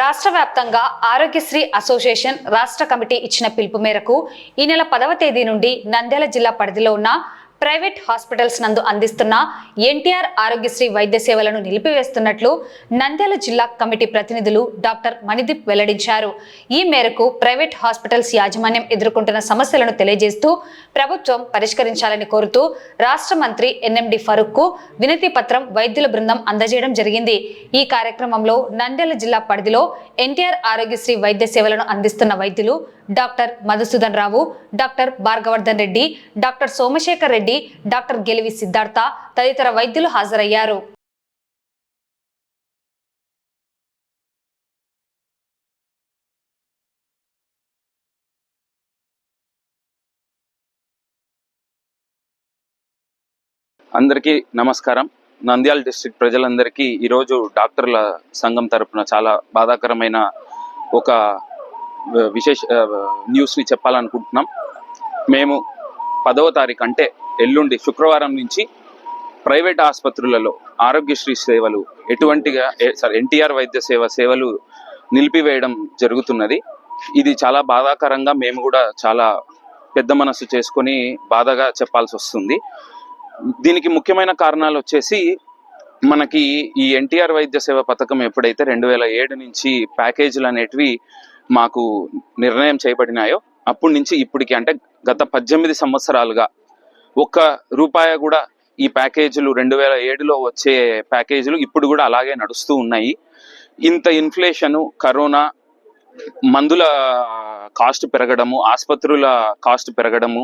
రాష్ట్ర వ్యాప్తంగా ఆరోగ్యశ్రీ అసోసియేషన్ రాష్ట్ర కమిటీ ఇచ్చిన పిలుపు మేరకు ఈ నెల 10వ తేదీ నుండి నంద్యాల జిల్లా పరిధిలో ఉన్న ప్రైవేట్ హాస్పిటల్స్ నందు అందిస్తున్న ఎన్టీఆర్ ఆరోగ్యశ్రీ వైద్య సేవలను నిలిపివేస్తున్నట్లు నంద్యాల జిల్లా కమిటీ ప్రతినిధులు డాక్టర్ మణిదీప్ వెల్లడించారు. ఈ మేరకు ప్రైవేట్ హాస్పిటల్స్ యాజమాన్యం ఎదుర్కొంటున్న సమస్యలను తెలియజేస్తూ ప్రభుత్వం పరిష్కరించాలని కోరుతూ రాష్ట్ర మంత్రి ఎన్ఎండి ఫరూక్ కు వినతి పత్రం వైద్యుల బృందం అందజేయడం జరిగింది. ఈ కార్యక్రమంలో నంద్యాల జిల్లా పరిధిలో ఎన్టీఆర్ ఆరోగ్యశ్రీ వైద్య సేవలను అందిస్తున్న వైద్యులు doctor Madhusudan Rao, doctor Bhargavardhan Reddy, doctor Somasekhar Reddy, doctor Gelivi Siddhartha తదితర వైద్యులు హాజరయ్యారు. అందరికీ నమస్కారం. నంద్యాల డిస్ట్రిక్ట్ ప్రజలందరికీ ఈరోజు డాక్టర్ల సంఘం తరపున చాలా బాధాకరమైన ఒక విశేష న్యూస్ని చెప్పాలనుకుంటున్నాం. మేము 10వ తారీఖు అంటే ఎల్లుండి శుక్రవారం నుంచి ప్రైవేట్ ఆసుపత్రులలో ఆరోగ్యశ్రీ సేవలు ఎన్టీఆర్ వైద్య సేవలు నిలిపివేయడం జరుగుతున్నది. ఇది చాలా బాధాకరంగా మేము కూడా చాలా పెద్ద మనసు చేసుకొని బాధగా చెప్పాల్సి వస్తుంది. దీనికి ముఖ్యమైన కారణాలు వచ్చేసి మనకి ఈ ఎన్టీఆర్ వైద్య సేవ పథకం ఎప్పుడైతే 2007 నుంచి ప్యాకేజీలు అనేటివి మాకు నిర్ణయం చేయబడినాయో అప్పటి నుంచి ఇప్పటికి అంటే గత 18 సంవత్సరాలుగా ఒక్క రూపాయి కూడా ఈ ప్యాకేజీలు 2007లో వచ్చే ప్యాకేజీలు ఇప్పుడు కూడా అలాగే నడుస్తూ ఉన్నాయి. ఇంత ఇన్ఫ్లేషను, కరోనా, మందుల కాస్ట్ పెరగడము, ఆసుపత్రుల కాస్ట్ పెరగడము,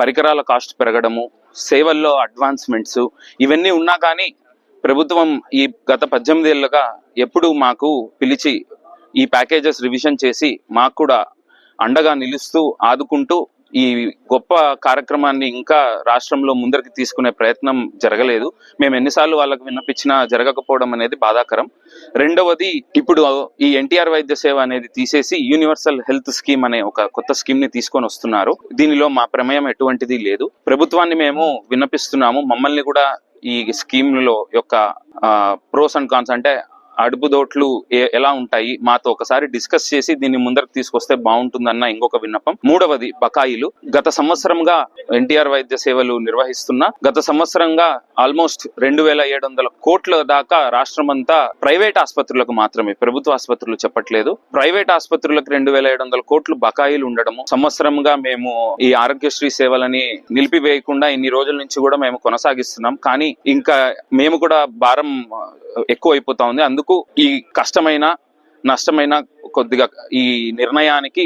పరికరాల కాస్ట్ పెరగడము, సేవల్లో అడ్వాన్స్మెంట్స్ ఇవన్నీ ఉన్నా కానీ ప్రభుత్వం ఈ గత 18 ఏళ్ళుగా ఎప్పుడు మాకు పిలిచి ఈ ప్యాకేజెస్ రివిజన్ చేసి మాకు కూడా అండగా నిలుస్తూ ఆదుకుంటూ ఈ గొప్ప కార్యక్రమాన్ని ఇంకా రాష్ట్రంలో ముందరికి తీసుకునే ప్రయత్నం జరగలేదు. మేము ఎన్నిసార్లు వాళ్ళకు విన్నపించినా జరగకపోవడం అనేది బాధాకరం. రెండవది, ఇప్పుడు ఈ ఎన్టీఆర్ వైద్య సేవ అనేది తీసేసి యూనివర్సల్ హెల్త్ స్కీమ్ అనే ఒక కొత్త స్కీమ్ ని తీసుకొని వస్తున్నారు. దీనిలో మా ప్రమేయం ఎటువంటిది లేదు. ప్రభుత్వాన్ని మేము విన్నపిస్తున్నాము, మమ్మల్ని కూడా ఈ స్కీమ్ లో యొక్క ప్రోస్ అండ్ కాన్స్ అంటే అడుపుదోట్లు ఎలా ఉంటాయి మాతో ఒకసారి డిస్కస్ చేసి దీన్ని ముందరకు తీసుకొస్తే బాగుంటుందన్న ఇంకొక విన్నపం. మూడవది, బకాయిలు. గత సంవత్సరంగా ఎన్టీఆర్ వైద్య సేవలు నిర్వహిస్తున్నా గత సంవత్సరంగా ఆల్మోస్ట్ 2700 కోట్ల దాకా రాష్ట్రమంతా ప్రైవేట్ ఆసుపత్రులకు మాత్రమే, ప్రభుత్వ ఆసుపత్రులు చెప్పట్లేదు, ప్రైవేట్ ఆసుపత్రులకు 2700 కోట్లు బకాయిలు ఉండడము, సంవత్సరంగా మేము ఈ ఆరోగ్యశ్రీ సేవలని నిలిపివేయకుండా ఇన్ని రోజుల నుంచి కూడా మేము కొనసాగిస్తున్నాం. కానీ ఇంకా మేము కూడా భారం ఎక్కువ అయిపోతా ఉంది. అందుకు ఈ కష్టమైన నష్టమైన కొద్దిగా ఈ నిర్ణయానికి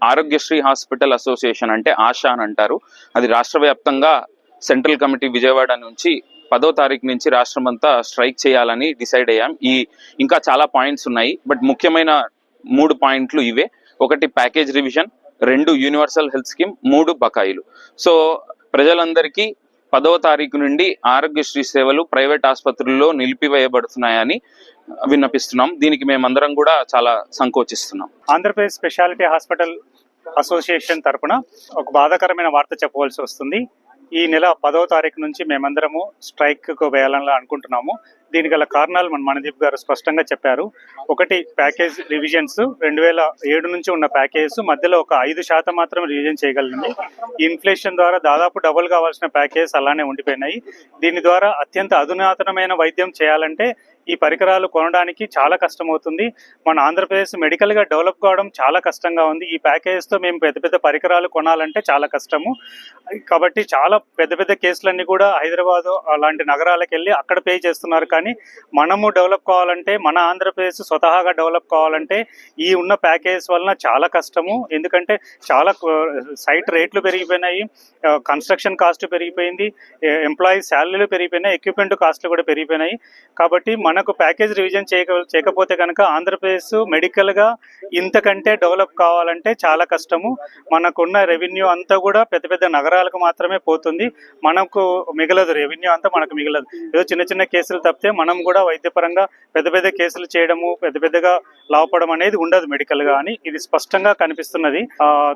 ఆరోగ్యశ్రీ హాస్పిటల్ అసోసియేషన్ అంటే ఆశా అని అంటారు, అది రాష్ట్ర వ్యాప్తంగా సెంట్రల్ కమిటీ విజయవాడ నుంచి 10వ తారీఖు నుంచి రాష్ట్రం అంతా స్ట్రైక్ చేయాలని డిసైడ్ అయ్యాం. ఇంకా చాలా పాయింట్స్ ఉన్నాయి, బట్ ముఖ్యమైన 3 పాయింట్లు ఇవే. 1 package revision, 2 universal health scheme, 3 బకాయిలు. సో ప్రజలందరికీ 10వ తారీఖు నుండి ఆరోగ్యశ్రీ సేవలు ప్రైవేట్ ఆసుపత్రుల్లో నిలిపివేయబడుతున్నాయని విన్నపిస్తున్నాం. దీనికి మేమందరం కూడా చాలా సంకోచిస్తున్నాం. ఆంధ్రప్రదేశ్ స్పెషాలిటీ హాస్పిటల్ అసోసియేషన్ తరపున ఒక బాధాకరమైన వార్త చెప్పవలసి వస్తుంది. ఈ నెల 10వ తారీఖు నుంచి మేమందరము స్ట్రైక్కు వేయాలని అనుకుంటున్నాము. దీనికి గల కారణాలు మణిదీప్ గారు స్పష్టంగా చెప్పారు. 1 ప్యాకేజ్ రివిజన్స్, 2007 నుంచి ఉన్న ప్యాకేజెస్ మధ్యలో ఒక 5% మాత్రమే రివిజన్ చేయగలిగింది. ఇన్ఫ్లేషన్ ద్వారా దాదాపు డబుల్ కావాల్సిన ప్యాకేజెస్ అలానే ఉండిపోయినాయి. దీని ద్వారా అత్యంత అధునాతనమైన వైద్యం చేయాలంటే ఈ పరికరాలు కొనడానికి చాలా కష్టమవుతుంది. మన ఆంధ్రప్రదేశ్ మెడికల్గా డెవలప్ కావడం చాలా కష్టంగా ఉంది. ఈ ప్యాకేజెస్తో మేము పెద్ద పెద్ద పరికరాలు కొనాలంటే చాలా కష్టము. కాబట్టి చాలా పెద్ద పెద్ద కేసులన్నీ కూడా హైదరాబాదు అలాంటి నగరాలకు వెళ్ళి అక్కడ పే చేస్తున్నారు. కానీ మనము డెవలప్ కావాలంటే, మన ఆంధ్రప్రదేశ్ స్వతహాగా డెవలప్ కావాలంటే ఈ ఉన్న ప్యాకేజెస్ వలన చాలా కష్టము. ఎందుకంటే చాలా సైట్ రేట్లు పెరిగిపోయినాయి, కన్స్ట్రక్షన్ కాస్ట్ పెరిగిపోయింది, ఎంప్లాయీస్ శాలరీలు పెరిగిపోయినాయి, ఎక్విప్మెంట్ కాస్ట్లు కూడా పెరిగిపోయినాయి. కాబట్టి మనకు ప్యాకేజ్ రివిజన్ చేయకపోతే కనుక ఆంధ్రప్రదేశ్ మెడికల్గా ఇంతకంటే డెవలప్ కావాలంటే చాలా కష్టము. మనకున్న రెవెన్యూ అంతా కూడా పెద్ద పెద్ద నగరాలకు మాత్రమే పోతుంది, మనకు మిగలదు. రెవెన్యూ అంతా మనకు మిగలదు. ఏదో చిన్న చిన్న కేసులు తప్పితే మనం కూడా వైద్యపరంగా పెద్ద పెద్ద కేసులు చేయడము, పెద్ద పెద్దగా లాభపడం అనేది ఉండదు మెడికల్గా అని ఇది స్పష్టంగా కనిపిస్తున్నది.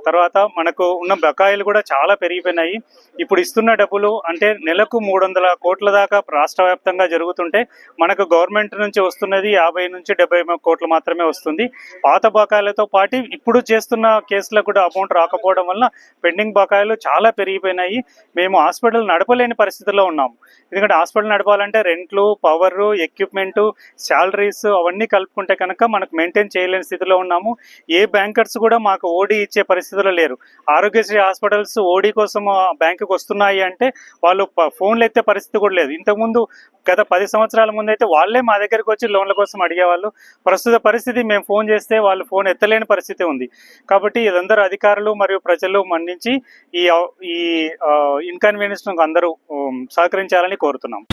తర్వాత మనకు ఉన్న బకాయిలు కూడా చాలా పెరిగిపోయినాయి. ఇప్పుడు ఇస్తున్న డబ్బులు అంటే నెలకు 300 కోట్ల దాకా రాష్ట్ర వ్యాప్తంగా జరుగుతుంటే మనకు గవర్నమెంట్ గవర్నమెంట్ నుంచి వస్తున్నది 50 నుంచి 70 కోట్లు మాత్రమే వస్తుంది. పాత బకాయిలతో పాటు ఇప్పుడు చేస్తున్న కేసులకు కూడా అమౌంట్ రాకపోవడం వల్ల పెండింగ్ బకాయిలు చాలా పెరిగిపోయినాయి. మేము హాస్పిటల్ నడపలేని పరిస్థితిలో ఉన్నాము. ఎందుకంటే హాస్పిటల్ నడపాలంటే రెంట్లు, పవర్, ఎక్విప్మెంట్, శాలరీస్ అవన్నీ కలుపుకుంటే కనుక మనకు మెయింటైన్ చేయలేని స్థితిలో ఉన్నాము. ఏ బ్యాంకర్స్ కూడా మాకు ఓడి ఇచ్చే పరిస్థితిలో లేరు. ఆరోగ్యశ్రీ హాస్పిటల్స్ ఓడి కోసం బ్యాంకుకి వస్తున్నాయి అంటే వాళ్ళు ఫోన్లు ఎత్తే పరిస్థితి కూడా లేదు. ఇంతకుముందు గత 10 సంవత్సరాల ముందు అయితే వాళ్ళే మా దగ్గరికి వచ్చి లోన్ల కోసం అడిగేవాళ్ళు. ప్రస్తుత పరిస్థితి మేము ఫోన్ చేస్తే వాళ్ళు ఫోన్ ఎత్తలేని పరిస్థితి ఉంది. కాబట్టి ఇదందరూ అధికారులు మరియు ప్రజలు మన్నించి ఈ ఇన్కన్వీనియన్స్ అందరూ సహకరించాలని కోరుతున్నాం.